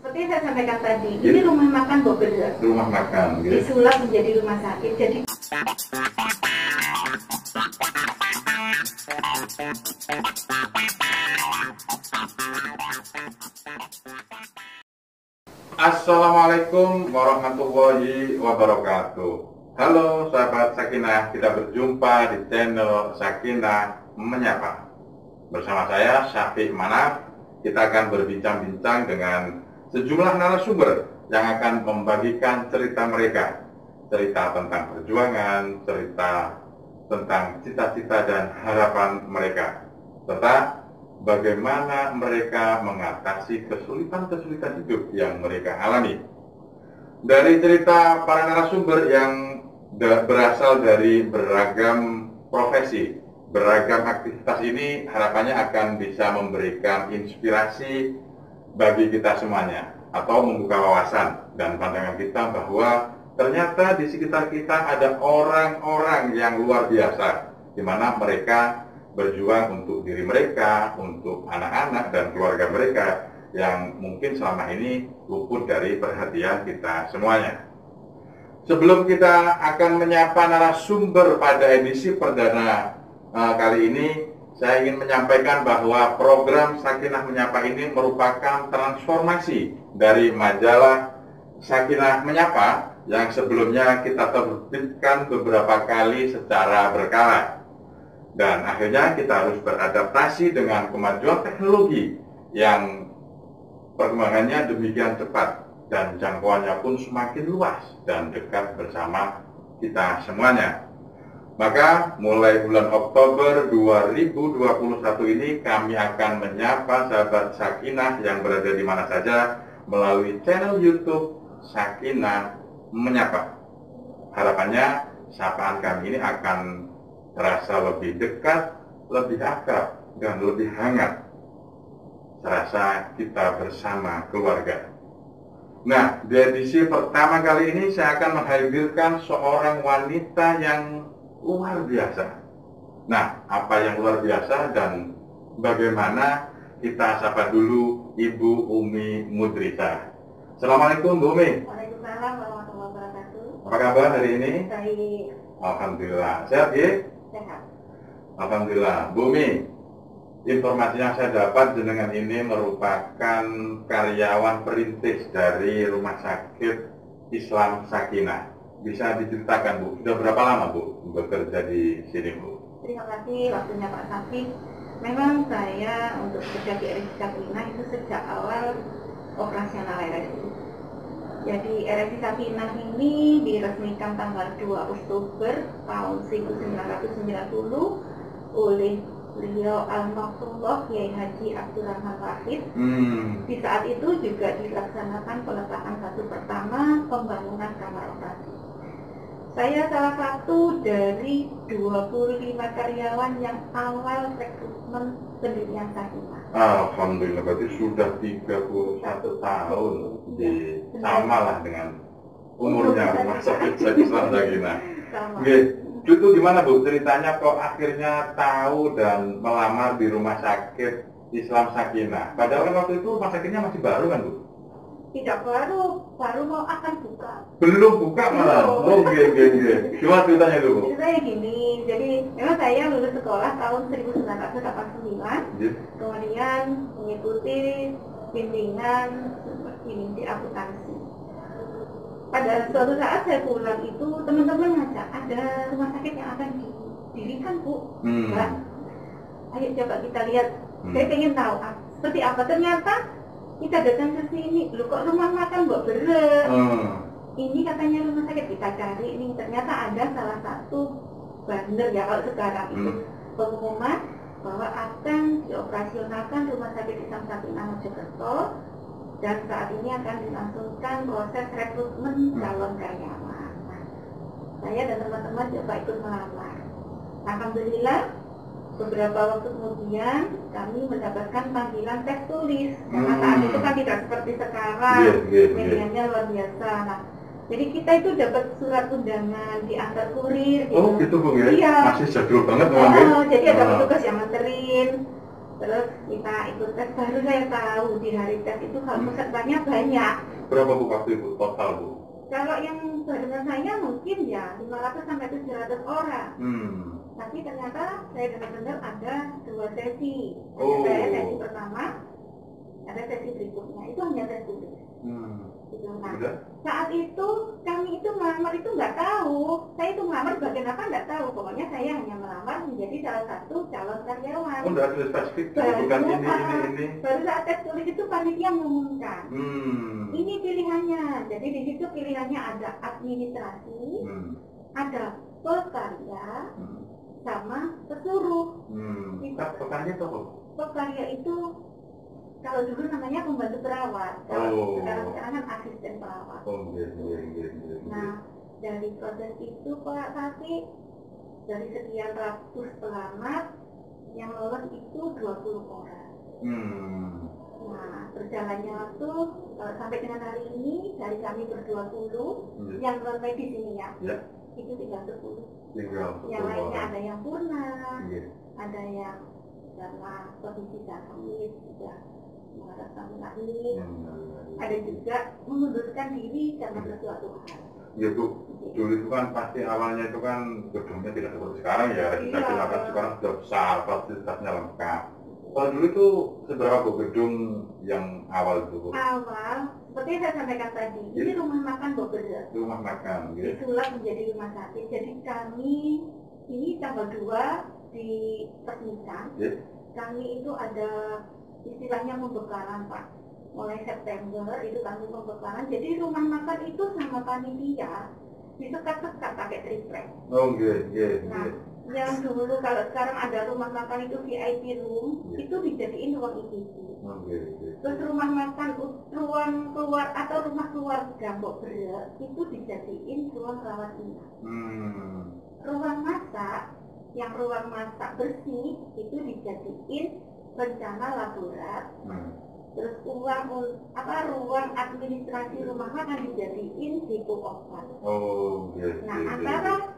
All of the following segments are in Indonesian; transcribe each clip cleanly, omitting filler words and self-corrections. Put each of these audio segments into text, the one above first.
Seperti yang saya sampaikan tadi, ini rumah makan Bobber. Rumah makan, gitu. Disulap menjadi rumah sakit. Jadi Assalamualaikum warahmatullahi wabarakatuh. Halo sahabat Sakinah, kita berjumpa di channel Sakinah Menyapa. Bersama saya Syafiq Manaf, kita akan berbincang-bincang dengan sejumlah narasumber yang akan membagikan cerita mereka. Cerita tentang perjuangan, cerita tentang cita-cita dan harapan mereka, serta bagaimana mereka mengatasi kesulitan-kesulitan hidup yang mereka alami. Dari cerita para narasumber yang berasal dari beragam profesi, beragam aktivitas ini, harapannya akan bisa memberikan inspirasi bagi kita semuanya, atau membuka wawasan dan pandangan kita bahwa ternyata di sekitar kita ada orang-orang yang luar biasa, di mana mereka berjuang untuk diri mereka, untuk anak-anak dan keluarga mereka yang mungkin selama ini luput dari perhatian kita semuanya. Sebelum kita akan menyapa narasumber pada edisi perdana kali ini, saya ingin menyampaikan bahwa program Sakinah Menyapa ini merupakan transformasi dari majalah Sakinah Menyapa yang sebelumnya kita terbitkan beberapa kali secara berkala. Dan akhirnya kita harus beradaptasi dengan kemajuan teknologi yang perkembangannya demikian cepat dan jangkauannya pun semakin luas dan dekat bersama kita semuanya. Maka mulai bulan Oktober 2021 ini kami akan menyapa sahabat Sakinah yang berada di mana saja melalui channel YouTube Sakinah Menyapa. Harapannya sapaan kami ini akan terasa lebih dekat, lebih akrab, dan lebih hangat. Terasa kita bersama keluarga. Nah, di edisi pertama kali ini saya akan menghadirkan seorang wanita yang luar biasa. Nah, apa yang luar biasa dan bagaimana, kita sapa dulu Ibu Umi Mudrisa. Assalamualaikum Bu Umi. Waalaikumsalam warahmatullahi wabarakatuh. Apa kabar hari ini? Baik. Alhamdulillah. Sehat ya? Sehat. Alhamdulillah. Bu Umi, informasi yang saya dapat jenengan ini merupakan karyawan perintis dari Rumah Sakit Islam Sakinah. Bisa diceritakan Bu, sudah berapa lama Bu bekerja di sini Bu? Terima kasih waktunya Pak Safi. Memang saya untuk bekerja di RSI Sakinah itu sejak awal operasional RSI. Jadi RSI Sakinah ini diresmikan tanggal 2 Oktober tahun 1990 oleh beliau Al-Maktullah Kiai Haji Abdurrahman Wahid. Di saat itu juga dilaksanakan peletakan batu pertama pembangunan kamar operasi. Saya salah satu dari 25 karyawan yang awal rekrutmen pendirian Sakinah. Alhamdulillah, berarti sudah 31 tahun di sama lah dengan umurnya Rumah Sakit Islam Sakinah. Itu gimana Bu ceritanya kok akhirnya tahu dan melamar di Rumah Sakit Islam Sakinah? Padahal kan waktu itu rumah sakitnya masih baru kan Bu? Tidak baru mau akan buka. Belum buka malah? Oh iya. Gimana ceritanya dulu Bu? Ceritanya gini, jadi memang saya lulus sekolah tahun 1989, kemudian mengikuti bimbingan di akuntansi. Pada suatu saat saya pulang itu teman-teman ngajak ada rumah sakit yang akan didirikan Bu. Mbak, ayo coba kita lihat. Saya ingin tahu seperti apa. Ternyata kita datang ke sini, lu kok rumah makan Bobber. Ini katanya rumah sakit, kita cari ini. Ternyata ada salah satu banner ya kalau sekarang itu pengumuman bahwa akan dioperasionalkan Rumah Sakit Islam Sakinah Mojokerto. Dan saat ini akan dilangsungkan proses rekrutmen calon karyawan. Nah, saya dan teman-teman coba ikut melamar. Alhamdulillah, beberapa waktu kemudian kami mendapatkan panggilan tes tulis. Karena saat itu kan tidak seperti sekarang, medianya luar biasa. Nah, jadi kita itu dapat surat undangan diantar kurir. Oh gitu Bu ya? Iya. Masih jadul banget memang. Jadi ada petugas yang nganterin. Terus kita ikut tes, baru saya tahu di hari tes itu kalau pesertanya banyak. Berapa Bu waktu itu total Bu? Kalau yang barengan saya mungkin ya 500 sampai 700 orang. Tapi ternyata saya benar-benar ada 2 sesi. Ada sesi pertama, ada sesi berikutnya. Itu hanya tes tulis. Gitu. Nah, saat itu kami itu melamar itu nggak tahu. Saya itu melamar bagian apa nggak tahu. Pokoknya saya hanya melamar menjadi salah satu calon karyawan. Oh, nggak ada spesifik, bukan ini. Baru saat tes tulis itu panitia mengumumkan. Ini pilihannya. Jadi di situ pilihannya ada administrasi, ada pekarya, sama pesuruh. Pekarya itu apa? Pekarya itu kalau dulu namanya pembantu perawat, kalau sekarang kan asisten perawat. Nah, dari proses itu Pak Safi, dari sekian ratus pelamar yang lolos itu 20 orang. Nah, berjalannya waktu sampai dengan hari ini dari kami ber-20, yang non medis ini ya, itu 30. Yang lainnya ada yang purna, ada yang karena kondisi sakit sudah mengharapkan lahir, ada juga mengundurkan diri karena sesuatu hal. Ya Bu, dulu itu kan pasti awalnya itu kan gedungnya tidak seperti sekarang ya, registrasi sekarang sudah besar, fasilitasnya lengkap. Kalau dulu itu seberapa Bu gedung yang awal itu Bu? Awal, seperti yang saya sampaikan tadi, ini rumah makan Boberda. Rumah makan, disulap menjadi rumah sakit. Jadi kami ini tanggal 2 diresmikan. Kami itu ada istilahnya pembekalan Pak. Mulai September itu kami pembekalan. Jadi rumah makan itu sama panitia disekat-sekat pakai triplek. Nah, yang dulu kalau sekarang ada rumah makan itu VIP room, itu dijadiin ruang IGD. Terus rumah makan, ruang keluar atau rumah keluarga Boberda itu dijadiin ruang rawat inap. Ruang masak, yang ruang masak bersih itu dijadiin rencana laborat. Terus ruang administrasi rumah makan dijadiin depo obat. Nah, antara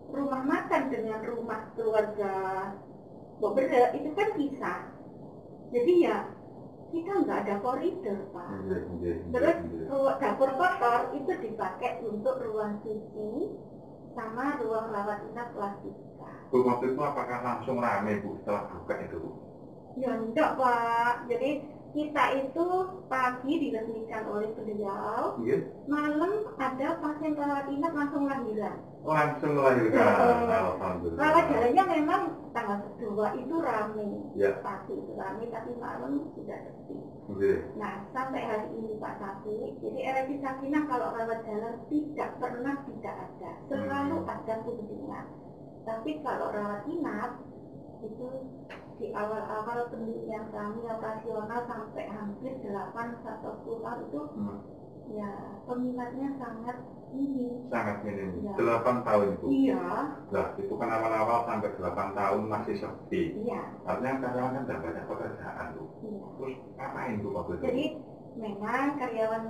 rumah makan dengan rumah keluarga Boberda itu kan pisah. Jadi ya kita nggak ada koridor Pak. Terus dapur kotor itu dipakai untuk ruang cuci sama ruang rawat inap kelas 3. Bu, waktu itu apakah langsung rame Bu setelah buka itu? Ya enggak Pak. Jadi kita itu pagi diresmikan oleh beliau, malam ada pasien rawat inap langsung lahiran. Langsung melahirkan. Rawat jalannya memang tanggal 2 itu rame, pagi itu rame, tapi malam sudah sepi. Nah, sampai hari ini Pak Safi, jadi RRI Sakinah kalau rawat jalan tidak pernah tidak ada, selalu ada kunjungan. Tapi kalau rawat inap itu di awal-awal penelitian kami operasional sampai hampir 8 atau 10 tahun itu ya peminatnya sangat minim. Sangat minim. 8 tahun itu. Iya. Nah, itu kan awal-awal sampai 8 tahun masih sepi. Iya. Artinya karyawan kan tidak banyak pekerjaan tuh. Terus ngapain tuh waktu itu? Jadi memang karyawan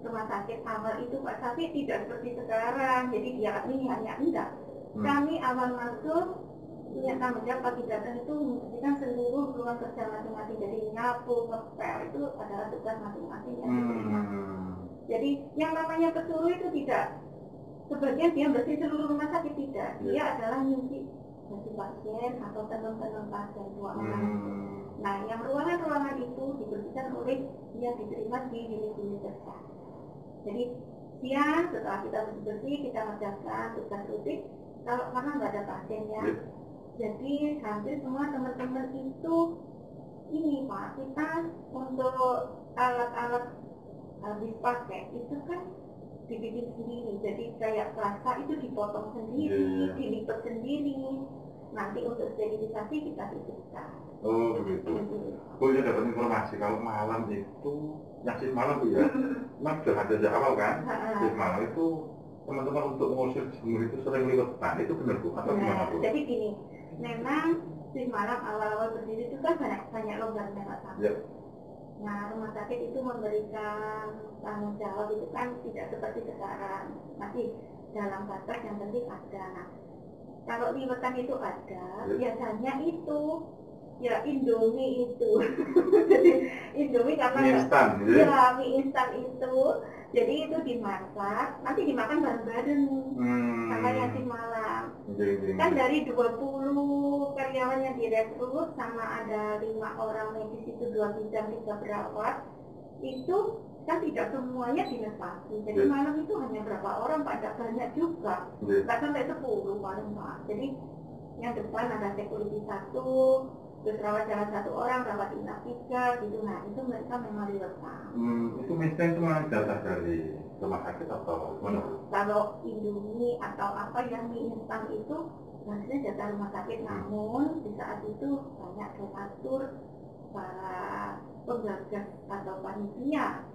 rumah sakit awal itu Pak Safi tidak seperti sekarang. Jadi dia ini hanya enggak. Kami awal masuk punya tanggung jawab pagi datang itu membersihkan seluruh ruang kerja masing-masing. Jadi nyapu, ngepel itu adalah tugas masing-masing yang diterima. Jadi yang namanya pesuruh itu tidak sebagian dia bersih seluruh rumah sakit, tidak. Dia adalah nyuci baju pasien atau tenun-tenun pasien ruangan. Nah, yang ruangan-ruangan itu dibersihkan oleh yang diterima di unit-unit kerja. Jadi siang setelah kita bersih, kita mengerjakan tugas rutin. Kalau karena nggak ada pasien ya. Jadi hampir semua teman-teman itu ini Pak, kita untuk alat-alat habis pakai itu kan dibikin sendiri. Jadi kayak plasa itu dipotong sendiri, dilipat sendiri. Nanti untuk sterilisasi kita titipkan. Oh begitu. Bu ya dapat informasi kalau malam itu yang shift malam Bu ya. Memang sudah ada sejak awal kan? Shift malam itu teman-teman untuk mengusir jemur itu sering liwetan. Itu benar Bu atau gimana Bu? Jadi gini. Memang shift malam awal-awal berdiri itu kan banyak longgarnya Pak Safi. Nah, rumah sakit itu memberikan tanggung jawab itu kan tidak seperti sekarang, masih dalam batas yang penting ada. Nah, kalau liwetan itu ada, biasanya itu Ya Indomie itu. Jadi Indomie karena Mie instan, gitu. ya mie instan itu, jadi itu dimasak, nanti dimakan bareng-bareng sama yang di Malang. Kan dari 20 karyawan yang direkrut sama ada 5 orang medis itu 2 bidang 3 perawat itu kan tidak semuanya dinepati. Jadi malam itu hanya berapa orang, pada banyak juga, nggak sampai 10 paling Pak. Jadi yang depan ada security 1, terus rawat jalan 1 orang, rawat inap 3 gitu. Nah itu mereka memang direkam. Itu misalnya itu memang jatah dari rumah sakit atau mana? Kalau Indomie atau apa yang mie instan itu maksudnya jatah rumah sakit, namun di saat itu banyak donatur para penggagas atau panitia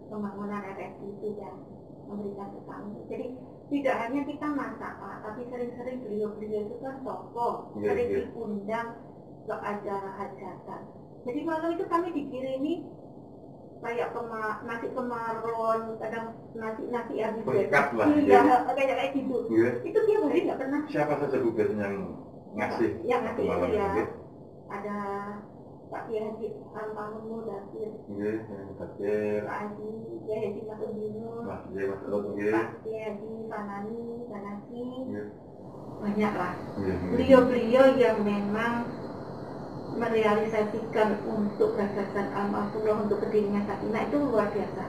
pembangunan RSI itu yang memberikan ke kami. Jadi tidak hanya kita masak Pak, tapi sering-sering beliau-beliau itu kan tokoh, sering diundang ke acara hajatan. Jadi malam itu kami dikirimi kayak nasi kemaron, kadang nasi habis berkat lah kayak gitu. Itu tiap hari nggak pernah. Siapa saja Bu biasanya yang ngasih? Yang ngasih itu ya ada Pak Kiai Haji Almarhum Mudakir, Pak Haji Kiai Haji Masud Yunus, Pak Kiai Haji Sanasi, banyak lah. Beliau-beliau yang memang merealisasikan untuk gagasan almarhum untuk berdirinya Sakinah itu luar biasa.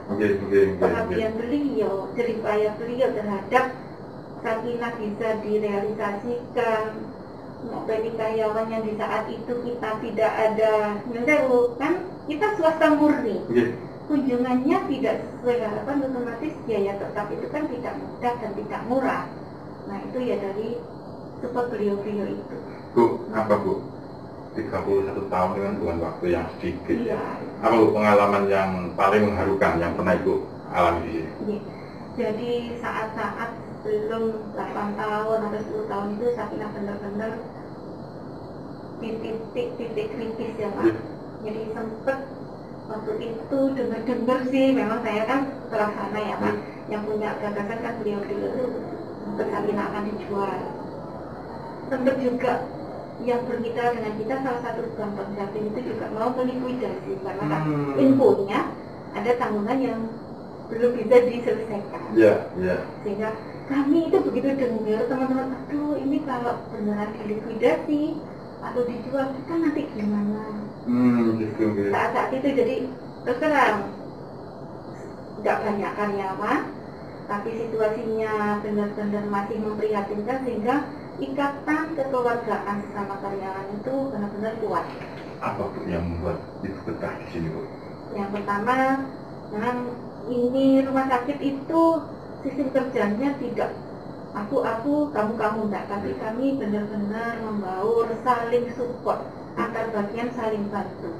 Perhatian beliau, jeripaya beliau terhadap Sakinah bisa direalisasikan. Bagi karyawan yang di saat itu kita tidak ada, kan kita swasta murni. Kunjungannya tidak sesuai harapan, otomatis biaya tetap itu kan tidak mudah dan tidak murah. Nah itu ya dari support beliau-beliau itu. Bu, apa Bu? 31 tahun dengan bukan waktu yang sedikit. Apa Bu pengalaman yang paling mengharukan yang pernah Ibu alami di sini? Jadi saat-saat sebelum 8 tahun atau 10 tahun itu Sakinah benar-benar di titik kritis ya Pak. Jadi sempat waktu itu dengar sih, memang saya kan pelaksana ya Pak, yang punya gagasan kan beliau-beliau itu untuk Sakinah akan dijual. Sempat juga yang bermitra dengan kita, salah satu bank Jatim itu juga mau melikuidasi karena kan infonya ada tanggungan yang belum bisa diselesaikan. Sehingga kami itu begitu dengar teman-teman, aduh ini kalau beneran dilikuidasi atau dijual kita nanti gimana? Saat itu jadi terus terang nggak banyak karyawan, tapi situasinya benar-benar masih memprihatinkan sehingga ikatan kekeluargaan sama karyawan itu benar-benar kuat. Apa Bu yang membuat Ibu betah di sini Bu? Yang pertama, memang ini rumah sakit itu sistem kerjanya tidak aku kamu enggak, tapi kami benar-benar membaur, saling support, antar bagian saling bantu.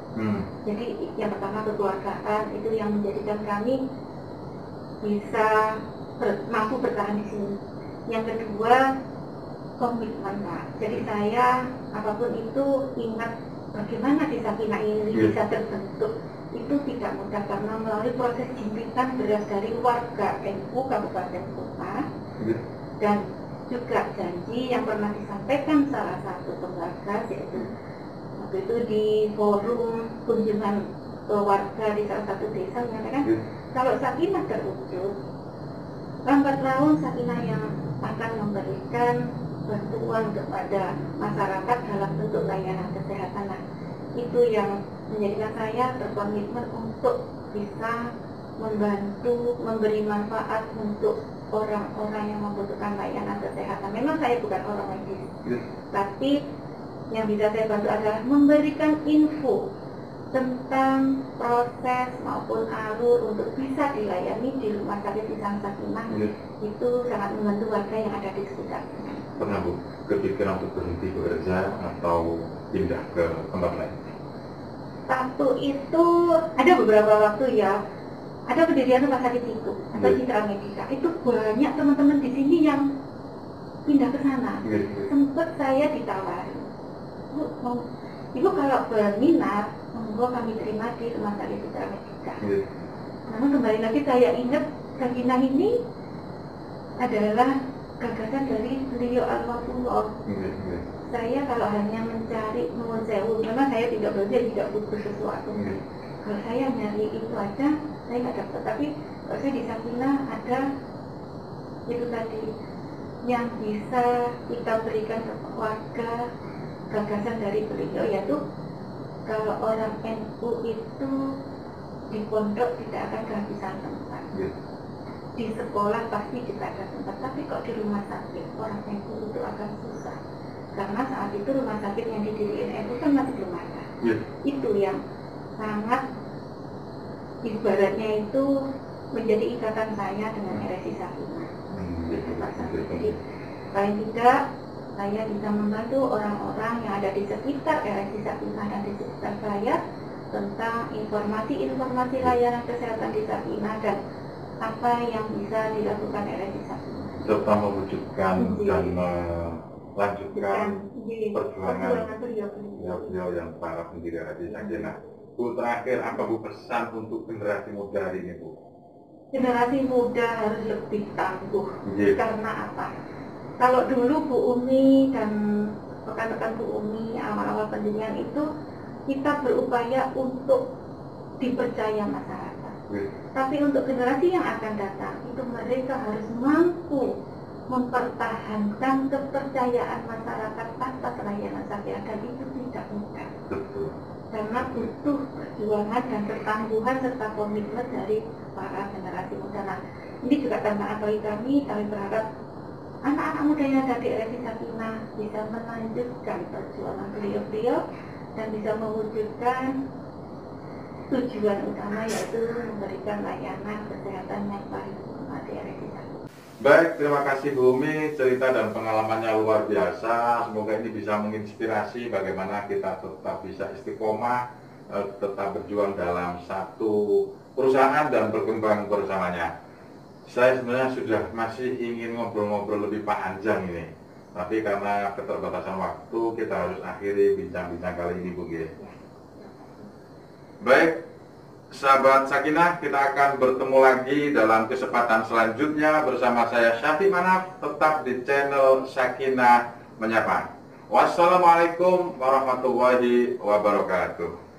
Jadi yang pertama kekeluargaan itu yang menjadikan kami bisa mampu bertahan di sini. Yang kedua komitmen Pak. Jadi saya apapun itu ingat bagaimana di Sakinah ini bisa terbentuk. Itu tidak mudah karena melalui proses jimpitan beras dari warga NU Kabupaten Kota dan juga janji yang pernah disampaikan salah satu penggagas, yaitu waktu itu di forum kunjungan ke warga di salah satu desa mengatakan kalau Sakinah terwujud, lambat laun Sakinah yang akan memberikan bantuan kepada masyarakat dalam bentuk layanan kesehatan. Nah, itu yang menjadikan saya berkomitmen untuk bisa membantu, memberi manfaat untuk orang-orang yang membutuhkan layanan kesehatan. Memang saya bukan orang medis, tapi yang bisa saya bantu adalah memberikan info tentang proses maupun alur untuk bisa dilayani di rumah sakit Ihsan Sakinah. Itu sangat membantu warga yang ada di sekitar. Pernah Bu kepikiran untuk berhenti bekerja atau pindah ke tempat lain? Waktu itu ada beberapa waktu ya, ada pendirian rumah sakit itu atau Citra Medika. Itu banyak teman-teman di sini yang pindah ke sana. Sempat saya ditawari, Ibu kalau berminat, monggo kami terima di rumah sakit Citra Medika. Namun kembali lagi saya ingat Sakinah ini adalah gagasan dari beliau almarhum. saya kalau hanya mencari nuwun sewu, memang saya tidak butuh sesuatu. Kalau saya nyari itu aja, saya nggak dapat. Tapi kalau saya di Sakinah ada itu tadi yang bisa kita berikan ke warga, gagasan dari beliau, yaitu kalau orang NU itu di pondok tidak akan kehabisan tempat. Di sekolah pasti juga ada tempat, tapi kok di rumah sakit orang NU itu akan susah. Karena saat itu rumah sakit yang didirikan NU kan masih belum ada. Itu yang sangat ibaratnya itu menjadi ikatan saya dengan RSI Sakinah. Itu Pak Sabri. Jadi paling tidak saya bisa membantu orang-orang yang ada di sekitar RSI Sakinah dan di sekitar saya tentang informasi layanan kesehatan di Sakinah dan apa yang bisa dilakukan RSI Sakinah. Serta mewujudkan dan melanjutkan perjuangan beliau yang para pendiri RSI Sakinah. Bu, terakhir apa Bu pesan untuk generasi muda hari ini Bu? Generasi muda harus lebih tangguh. Karena apa? Kalau dulu Bu Umi dan rekan-rekan Bu Umi awal-awal pendirian itu kita berupaya untuk dipercaya masyarakat. Tapi untuk generasi yang akan datang itu mereka harus mampu mempertahankan kepercayaan masyarakat atas layanan Sakinah, dan itu tidak mudah. Karena butuh perjuangan dan ketangguhan serta komitmen dari para generasi muda. Nah, ini juga tantangan bagi kami berharap anak-anak muda yang ada di RSI Sakinah bisa melanjutkan perjuangan beliau-beliau dan bisa mewujudkan tujuan utama, yaitu memberikan layanan kesehatan yang paripurna di RSI Sakinah. Baik, terima kasih Bu Umi, cerita dan pengalamannya luar biasa. Semoga ini bisa menginspirasi bagaimana kita tetap bisa istiqomah, tetap berjuang dalam satu perusahaan dan berkembang bersamanya. Saya sebenarnya sudah masih ingin ngobrol-ngobrol lebih panjang ini, tapi karena keterbatasan waktu kita harus akhiri bincang-bincang kali ini Bu G. Baik, sahabat Sakinah, kita akan bertemu lagi dalam kesempatan selanjutnya bersama saya Syafiq Manaf, tetap di channel Sakinah Menyapa. Wassalamualaikum warahmatullahi wabarakatuh.